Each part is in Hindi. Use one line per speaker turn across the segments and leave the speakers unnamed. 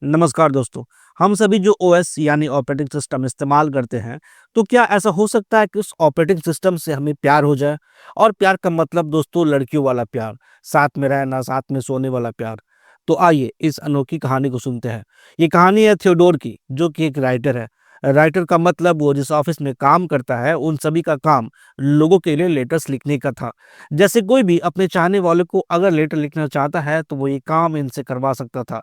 नमस्कार दोस्तों। हम सभी जो ओएस यानी ऑपरेटिंग सिस्टम इस्तेमाल करते हैं, तो क्या ऐसा हो सकता है कि उस ऑपरेटिंग सिस्टम से हमें प्यार हो जाए? और प्यार का मतलब दोस्तों लड़कियों वाला प्यार, साथ में रहना, साथ में सोने वाला प्यार। तो आइए इस अनोखी कहानी को सुनते हैं। ये कहानी है थियोडोर की, जो कि एक राइटर है। राइटर का मतलब वो जिस ऑफिस में काम करता है, उन सभी का काम लोगों के लिए लेटर्स लिखने का था। जैसे कोई भी अपने चाहने वाले को अगर लेटर लिखना चाहता है, तो वो ये काम इनसे करवा सकता था।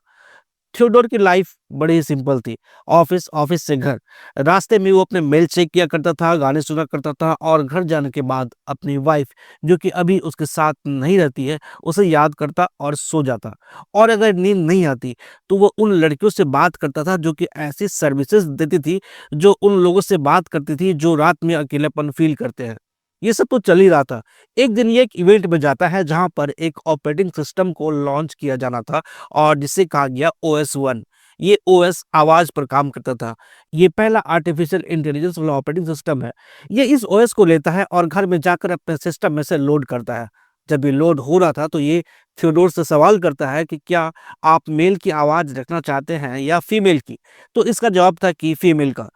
थियोडोर की लाइफ बड़ी ही सिंपल थी। ऑफिस, ऑफिस से घर। रास्ते में वो अपने मेल चेक किया करता था, गाने सुना करता था और घर जाने के बाद अपनी वाइफ, जो कि अभी उसके साथ नहीं रहती है, उसे याद करता और सो जाता। और अगर नींद नहीं आती, तो वो उन लड़कियों से बात करता था जो कि ऐसी सर्विसेज देती थी, जो उन लोगों से बात करती थी जो रात में अकेलापन फील करते हैं। ये सब तो चल ही रहा था। एक दिन ये एक इवेंट में जाता है जहाँ पर एक ऑपरेटिंग सिस्टम को लॉन्च किया जाना था और जिसे कहा गया ओएस 1। ये ओएस आवाज़ पर काम करता था। ये पहला आर्टिफ़िशियल इंटेलिजेंस वाला ऑपरेटिंग सिस्टम है। ये इस ओएस को लेता है और घर में जाकर अपने सिस्टम में से लोड करता है। जब ये लोड हो रहा था तो ये थियोडोर से सवाल करता है कि क्या आप मेल की आवाज़ रखना चाहते हैं या फीमेल की? तो इसका जवाब था कि फीमेल का।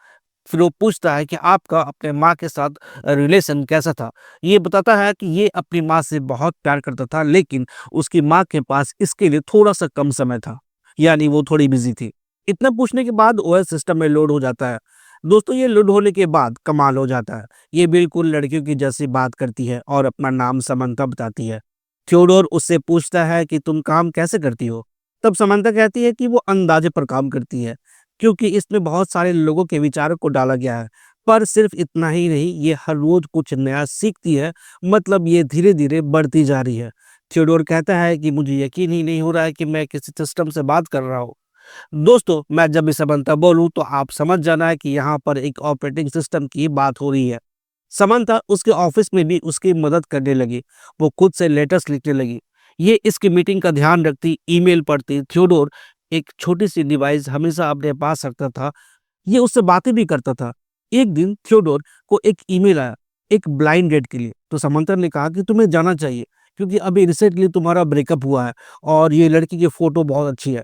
फिर वो पूछता है कि आपका अपने माँ के साथ रिलेशन कैसा था? ये बताता है कि ये अपनी माँ से बहुत प्यार करता था, लेकिन उसकी माँ के पास इसके लिए थोड़ा-सा कम समय था, यानी वो थोड़ी बिज़ी थी। इतना पूछने के बाद ओएस सिस्टम में लोड हो जाता है। दोस्तों, ये लोड होने के बाद कमाल हो जाता है। ये बिल्कुल लड़कियों की जैसी बात करती है और अपना नाम समंथा बताती है। थियोडोर उससे पूछता है कि तुम काम कैसे करती हो? तब समंथा कहती है कि वो अंदाज़े पर काम करती है, क्योंकि इसमें बहुत सारे लोगों के विचारों को डाला गया है। पर सिर्फ इतना ही नहीं, ये हर रोज कुछ नया सीखती है, मतलब ये धीरे-धीरे बढ़ती जा रही है। थियोडोर कहता है कि मुझे यकीन ही नहीं हो रहा है कि मैं किसी सिस्टम से बात कर रहा हूँ। दोस्तों, मैं जब भी समंथा बोलूँ तो आप समझ जाना है कि यहाँ पर एक ऑपरेटिंग सिस्टम की बात हो रही है। समंथा उसके ऑफिस में भी उसकी मदद करने लगी। वो खुद से लेटर्स लिखने लगी। ये इसकी मीटिंग का ध्यान रखती, ईमेल पढ़ती। थियोडोर एक छोटी-सी डिवाइस हमेशा अपने पास रखता था। ये उससे बातें भी करता था। एक दिन थियोडोर को एक ईमेल आया, एक ब्लाइंड डेट के लिए। तो समंथा ने कहा कि तुम्हें जाना चाहिए, क्योंकि अभी रिसेंटली तुम्हारा ब्रेकअप हुआ है और ये लड़की की फ़ोटो बहुत अच्छी है।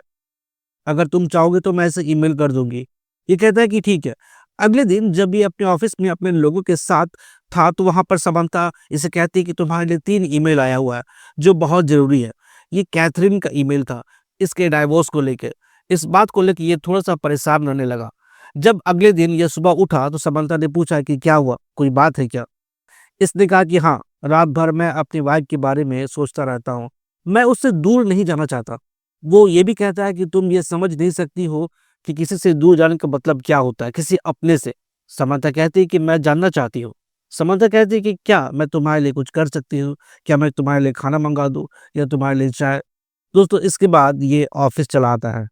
अगर तुम चाहोगे तो मैं इसे ईमेल कर दूँगी। ये कहता है कि ठीक है। अगले दिन जब ये अपने ऑफ़िस में अपने लोगों के साथ था, तो वहाँ पर समंथा इसे कहती है कि तुम्हारे लिए 3 ईमेल आया हुआ है, जो बहुत ज़रूरी है। ये कैथरीन का ईमेल था, इसके डाइवोर्स को लेके। इस बात को लेके ये थोड़ा-सा परेशान रहने लगा। जब अगले दिन ये सुबह उठा तो समंथा ने पूछा कि क्या हुआ? कोई बात है क्या? इसने कहा कि हाँ, रात भर मैं अपनी वाइफ़ के बारे में सोचता रहता हूँ। मैं उससे दूर नहीं जाना चाहता। वो ये भी कहता है कि तुम ये समझ नहीं सकती हो कि किसी से दूर जाने का मतलब क्या होता है, किसी अपने से। समंथा कहती है कि मैं जानना चाहती हूँ। समंथा कहती है कि क्या मैं तुम्हारे लिए कुछ कर सकती हूँ? क्या मैं तुम्हारे लिए खाना मँगा दूँ या तुम्हारे लिए चाय? दोस्तों, इसके बाद ये ऑफ़िस चला आता है।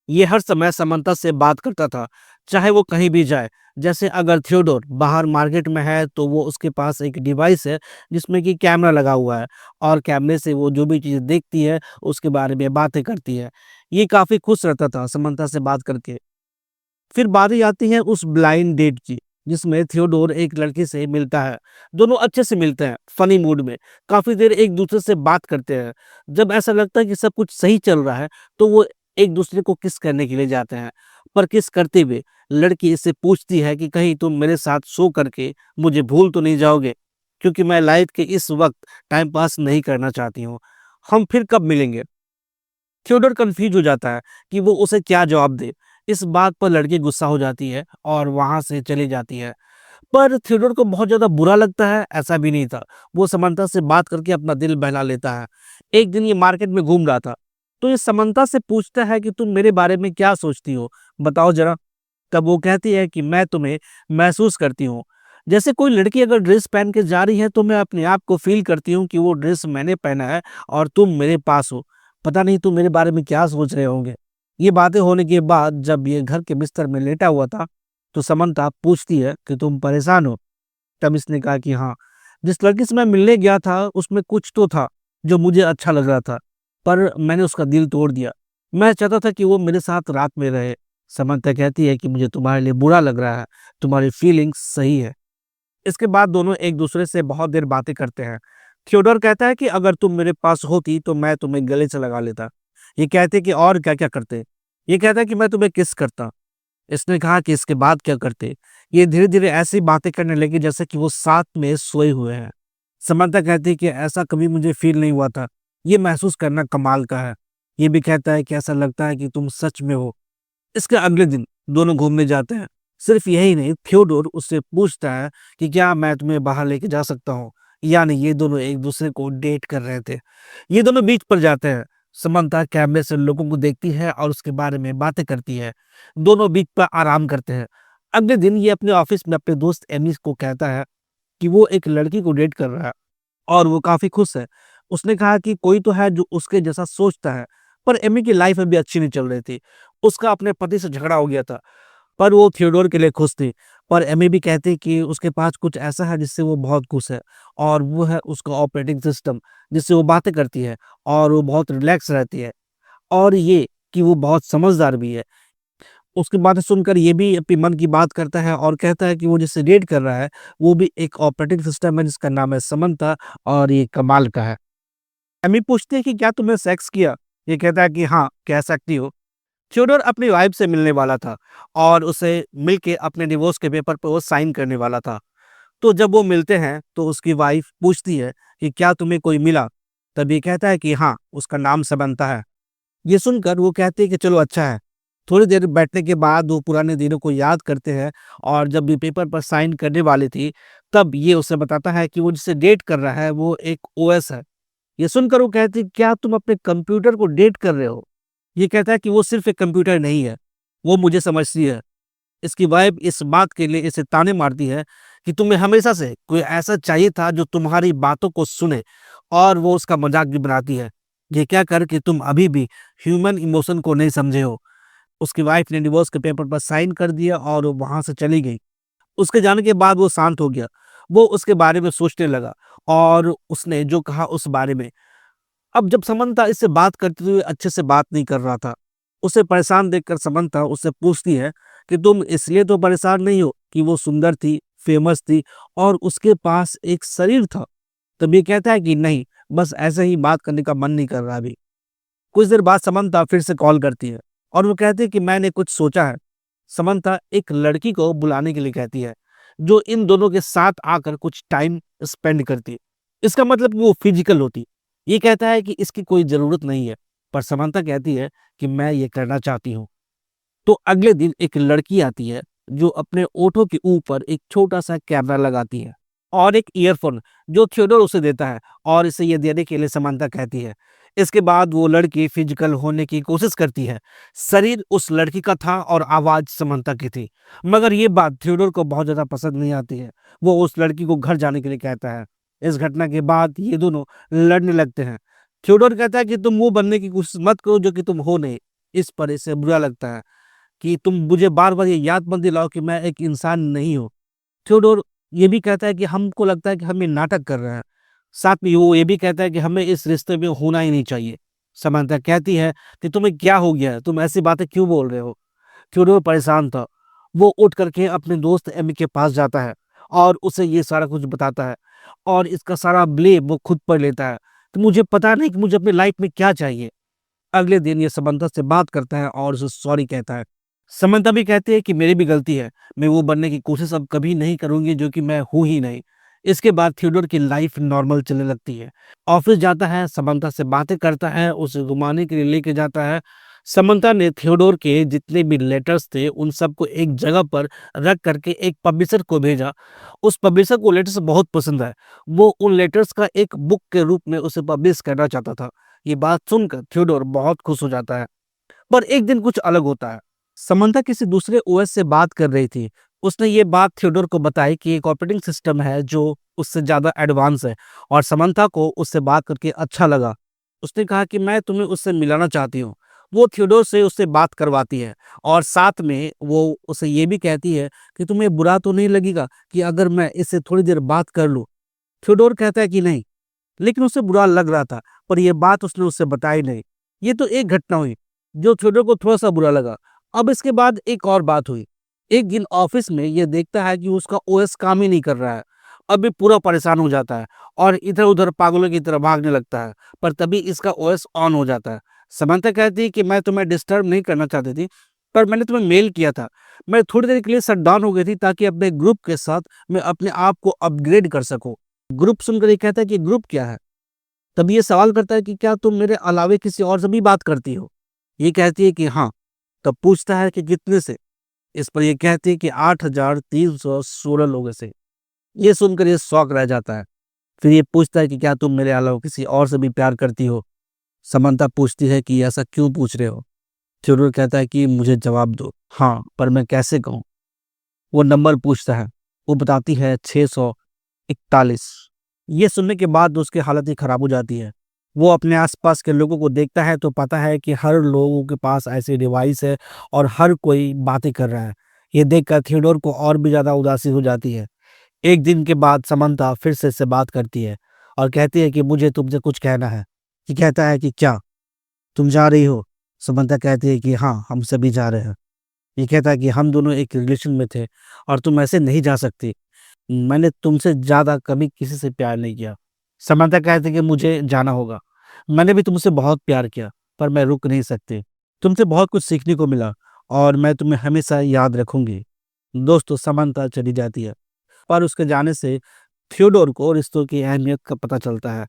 ये हर समय समंथा से बात करता था, चाहे वो कहीं भी जाए। जैसे अगर थियोडोर बाहर मार्केट में है, तो वो उसके पास एक डिवाइस है, जिसमें कि कैमरा लगा हुआ है और कैमरे से वो जो भी चीज़ देखती है, उसके बारे में बातें करती है। ये काफ़ी खुश रहता था समंथा से बात करके। फिर बारी आती है उस ब्लाइंड डेट की, जिसमें थियोडोर एक लड़की से मिलता है। दोनों अच्छे से मिलते हैं, फनी मूड में। काफ़ी देर एक-दूसरे से बात करते हैं। जब ऐसा लगता है कि सब कुछ सही चल रहा है, तो वो एक-दूसरे को किस करने के लिए जाते हैं। पर किस करते हुए लड़की इससे पूछती है कि कहीं तुम मेरे साथ सो करके मुझे भूल तो नहीं जाओगे? क्योंकि मैं लाइफ के इस वक़्त टाइम पास नहीं करना चाहती हूँ। हम फिर कब मिलेंगे? थियोडोर कन्फ्यूज़ हो जाता है कि वो उसे क्या जवाब दे। इस बात पर लड़की गुस्सा हो जाती है और वहाँ से चली जाती है। पर थियोडोर को बहुत ज़्यादा बुरा लगता है, ऐसा भी नहीं था। वो समंथा से बात करके अपना दिल बहला लेता है। एक दिन ये मार्केट में घूम रहा था, तो ये समंथा से पूछता है कि तुम मेरे बारे में क्या सोचती हो? बताओ ज़रा। तब वो कहती है कि मैं तुम्हें महसूस करती हूँ। जैसे कोई लड़की अगर ड्रेस पहन के जा रही है, तो मैं अपने आप को फ़ील करती हूँ कि वो ड्रेस मैंने पहना है और तुम मेरे पास हो। पता नहीं तुम मेरे बारे में क्या सोच रहे होंगे। ये बातें होने के बाद जब ये घर के बिस्तर में लेटा हुआ था, तो समंथा पूछती है कि तुम परेशान हो? तब इसने कहा कि हाँ, जिस लड़की से मैं मिलने गया था, उसमें कुछ तो था जो मुझे अच्छा लग रहा था, पर मैंने उसका दिल तोड़ दिया। मैं चाहता था कि वो मेरे साथ रात में रहे। समंथा कहती है कि मुझे तुम्हारे लिए बुरा लग रहा है, तुम्हारी फीलिंग्स सही है। इसके बाद दोनों एक-दूसरे से बहुत देर बातें करते हैं। थियोडोर कहता है कि अगर तुम मेरे पास होती तो मैं तुम्हें गले से लगा लेता। ये कहते कि और क्या-क्या करते। ये कहता है कि मैं तुम्हें किस करता। इसने कहा कि इसके बाद क्या करते? ये धीरे-धीरे ऐसी बातें करने लगी जैसे कि वो साथ में सोए हुए हैं। समंता कहती है कि ऐसा कभी मुझे फ़ील नहीं हुआ था। ये महसूस करना कमाल का है। ये भी कहता है कि ऐसा लगता है कि तुम सच में हो। इसके अगले दिन दोनों घूमने जाते हैं। सिर्फ यही नहीं, थियोडोर उससे पूछता है कि क्या मैं तुम्हें बाहर लेके जा सकता हूँ? यानी ये दोनों एक-दूसरे को डेट कर रहे थे। ये दोनों बीच पर जाते हैं। समंता कैमरे से लोगों को देखती है और उसके बारे में बातें करती है। दोनों बीच पर आराम करते हैं। अगले दिन ये अपने ऑफिस में अपने दोस्त एमी को कहता है कि वो एक लड़की को डेट कर रहा है और वो काफ़ी खुश है। उसने कहा कि कोई तो है जो उसके जैसा सोचता है, पर एमी की लाइफ अभी अच्छी नहीं चल रही थी। उसका अपने पति से झगड़ा हो गया था, पर वो थियोडोर के लिए खुश थी। पर एमी भी कहती कि उसके पास कुछ ऐसा है जिससे वो बहुत खुश है और वो है उसका ऑपरेटिंग सिस्टम, जिससे वो बातें करती है और वो बहुत रिलैक्स रहती है और ये कि वो बहुत समझदार भी है। उसकी बातें सुनकर ये भी अपने मन की बात करता है और कहता है कि वो जिससे डेट कर रहा है, वो भी एक ऑपरेटिंग सिस्टम है जिसका नाम है समंता और ये कमाल का है। एमी पूछती है कि क्या तुमने सेक्स किया? ये कहता है कि हाँ, कह सकती हो। थियोडोर अपनी वाइफ से मिलने वाला था और उसे मिलके अपने डिवोर्स के पेपर पे वो साइन करने वाला था। तो जब वो मिलते हैं तो उसकी वाइफ पूछती है कि क्या तुम्हें कोई मिला? तब ये कहता है कि हाँ, उसका नाम समंता है। ये सुनकर वो कहती है कि चलो अच्छा है। थोड़ी देर बैठने के बाद वो पुराने दिनों को याद करते हैं और जब ये पेपर पर साइन करने वाली थी, तब ये उसे बताता है कि वो जिससे डेट कर रहा है वो एक ओएस है। ये सुनकर वो कहती है, क्या तुम अपने कंप्यूटर को डेट कर रहे हो? ये कहता है कि वो सिर्फ एक कंप्यूटर नहीं है, वो मुझे समझती है। इसकी वाइफ इस बात के लिए इसे ताने मारती है कि तुम्हें हमेशा से कोई ऐसा चाहिए था जो तुम्हारी बातों को सुने और वो उसका मजाक भी बनाती है। ये क्या कर कि तुम अभी भी ह्यूमन इमोशन को नहीं समझे हो। उसकी वाइफ ने डिवोर्स के पेपर पर साइन कर दिया और वो वहां से चली गई। उसके जाने के बाद वो शांत हो गया। वो उसके बारे में सोचने लगा और उसने जो कहा उस बारे में। अब जब समंता इससे बात करते हुए अच्छे से बात नहीं कर रहा था। उसे परेशान देखकर समंता उससे पूछती है कि तुम इसलिए तो परेशान नहीं हो कि वो सुंदर थी, फेमस थी और उसके पास एक शरीर था। तब ये कहता है कि नहीं, बस ऐसे ही बात करने का मन नहीं कर रहा अभी। कुछ देर बाद समंता फिर से कॉल करती है और वो कहती है कि मैंने कुछ सोचा है। समंता एक लड़की को बुलाने के लिए कहती है, जो इन दोनों के साथ आकर कुछ टाइम स्पेंड करती। इसका मतलब वो फिजिकल होती। ये कहता है कि इसकी कोई ज़रूरत नहीं है, पर समंता कहती है कि मैं ये करना चाहती हूँ। तो अगले दिन एक लड़की आती है, जो अपने ओठों के ऊपर एक छोटा-सा कैमरा लगाती है और एक ईयरफ़ोन जो थियोडोर उसे देता है और इसे ये देने के लिए समंता कहती है। इसके बाद वो लड़की फिजिकल होने की कोशिश करती है। शरीर उस लड़की का था और आवाज़ समंता की थी। मगर ये बात थियोडोर को बहुत ज़्यादा पसंद नहीं आती है। वो उस लड़की को घर जाने के लिए कहता है। इस घटना के बाद ये दोनों लड़ने लगते हैं। थियोडोर कहता है कि तुम वो बनने की कोशिश मत करो जो कि तुम हो नहीं। इस पर इसे बुरा लगता है कि तुम मुझे बार-बार ये याद मत दिलाओ कि मैं एक इंसान नहीं हूँ। थियोडोर ये भी कहता है कि हमको लगता है कि हम ये नाटक कर रहे हैं। साथ में वो ये भी कहता है कि हमें इस रिश्ते में होना ही नहीं चाहिए। समंता कहती है कि तुम्हें क्या हो गया है? तुम ऐसी बातें क्यों बोल रहे हो? थियोडोर परेशान था। वो उठ करके अपने दोस्त एमी के पास जाता है और उसे ये सारा कुछ बताता है और इसका सारा ब्लेम वो खुद पर लेता है। तो मुझे पता नहीं कि मुझे अपनी लाइफ में क्या चाहिए? अगले दिन ये समंता से बात करता है और उसे सॉरी कहता है। समंता भी कहती है कि मेरी भी गलती है। मैं वो बनने की कोशिश अब कभी नहीं करूँगी जो कि मैं हूँ ही नहीं। इसके बाद थियोडोर की लाइफ नॉर्मल चलने लगती है। ऑफिस जाता है, समंता से बातें करता है, उसे घुमाने के लिए लेके जाता है। समंता ने थियोडोर के जितने भी लेटर्स थे उन सबको एक जगह पर रख करके एक पब्लिशर को भेजा। उस पब्लिशर को लेटर्स बहुत पसंद आए। वो उन लेटर्स का एक बुक के रूप में उसे पब्लिश करना चाहता था। ये बात सुनकर थियोडोर बहुत खुश हो जाता है। पर एक दिन कुछ अलग होता है। समंता किसी दूसरे ओएस से बात कर रही थी। उसने ये बात थियोडोर को बताई कि एक ऑपरेटिंग सिस्टम है जो उससे ज़्यादा एडवांस है और समंता को उससे बात करके अच्छा लगा। उसने कहा कि मैं तुम्हें उससे मिलाना चाहती हूँ। वो थियोडोर से उससे बात करवाती है और साथ में वो उसे ये भी कहती है कि तुम्हें बुरा तो नहीं लगेगा कि अगर मैं इससे थोड़ी देर बात कर लूँ? थियोडोर कहता है कि नहीं, लेकिन उसे बुरा लग रहा था, पर ये बात उसने उससे बताई नहीं। ये तो एक घटना हुई, जो थियोडोर को थोड़ा-सा बुरा लगा। अब इसके बाद एक और बात हुई। एक दिन ऑफ़िस में ये देखता है कि उसका ओएस काम ही नहीं कर रहा है। अब ये पूरा परेशान हो जाता है और इधर-उधर पागलों की तरह भागने लगता है, पर तभी इसका ओएस ऑन हो जाता है। समंता कहती है कि मैं तुम्हें डिस्टर्ब नहीं करना चाहती थी, पर मैंने तुम्हें मेल किया था। मैं थोड़ी देर के लिए शट डाउन हो गई थी ताकि अपने ग्रुप के साथ मैं अपने आप को अपग्रेड कर सकूँ। ग्रुप सुनकर ये कहता है कि ग्रुप क्या है? तब ये सवाल करता है कि क्या तुम मेरे अलावे किसी और से भी बात करती हो? ये कहती है कि हाँ। तब पूछता है कि कितने से? इस पर ये कहती है कि 8,316 लोगों से। ये सुनकर ये शॉक रह जाता है। फिर ये पूछता है कि क्या तुम मेरे अलावा किसी और से भी प्यार करती हो? समंता पूछती है कि ऐसा क्यों पूछ रहे हो? थियोडोर कहता है कि मुझे जवाब दो। हाँ, पर मैं कैसे कहूँ? वो नंबर पूछता है। वो बताती है 641। ये सुनने के बाद उसकी हालत ही खराब हो जाती है। वो अपने आसपास के लोगों को देखता है तो पता है कि हर लोगों के पास ऐसी डिवाइस है और हर कोई बातें कर रहा है। ये देखकर थियोडोर को और भी ज़्यादा उदासी हो जाती है। एक दिन के बाद समंता फिर से इससे बात करती है और कहती है कि मुझे तुमसे कुछ कहना है। ये कहता है कि क्या? तुम जा रही हो? समंता कहती है कि हाँ, हम सभी जा रहे हैं। ये कहता है कि हम दोनों एक रिलेशन में थे और तुम ऐसे नहीं जा सकती। मैंने तुमसे ज़्यादा कभी किसी से प्यार नहीं किया। समंता कहती है कि मुझे जाना होगा। मैंने भी तुमसे बहुत प्यार किया, पर मैं रुक नहीं सकती। तुमसे बहुत कुछ सीखने को मिला और मैं तुम्हें हमेशा याद रखूंगी। दोस्तों, समंता चली जाती है, पर उसके जाने से थियोडोर को रिश्तों की अहमियत का पता चलता है।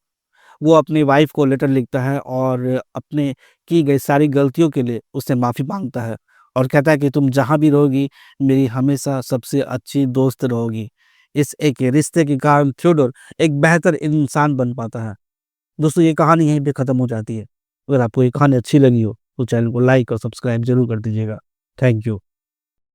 वो अपनी वाइफ को लेटर लिखता है और अपने की गई सारी गलतियों के लिए उससे माफ़ी माँगता है और कहता है कि तुम जहाँ भी रहोगी, मेरी हमेशा सबसे अच्छी दोस्त रहोगी। इस एक रिश्ते के कारण थियोडोर एक बेहतर इंसान बन पाता है। दोस्तों, ये कहानी यहीं पे ख़त्म हो जाती है। अगर आपको ये कहानी अच्छी लगी हो, तो चैनल को लाइक और सब्सक्राइब ज़रूर कर दीजिएगा। Thank you.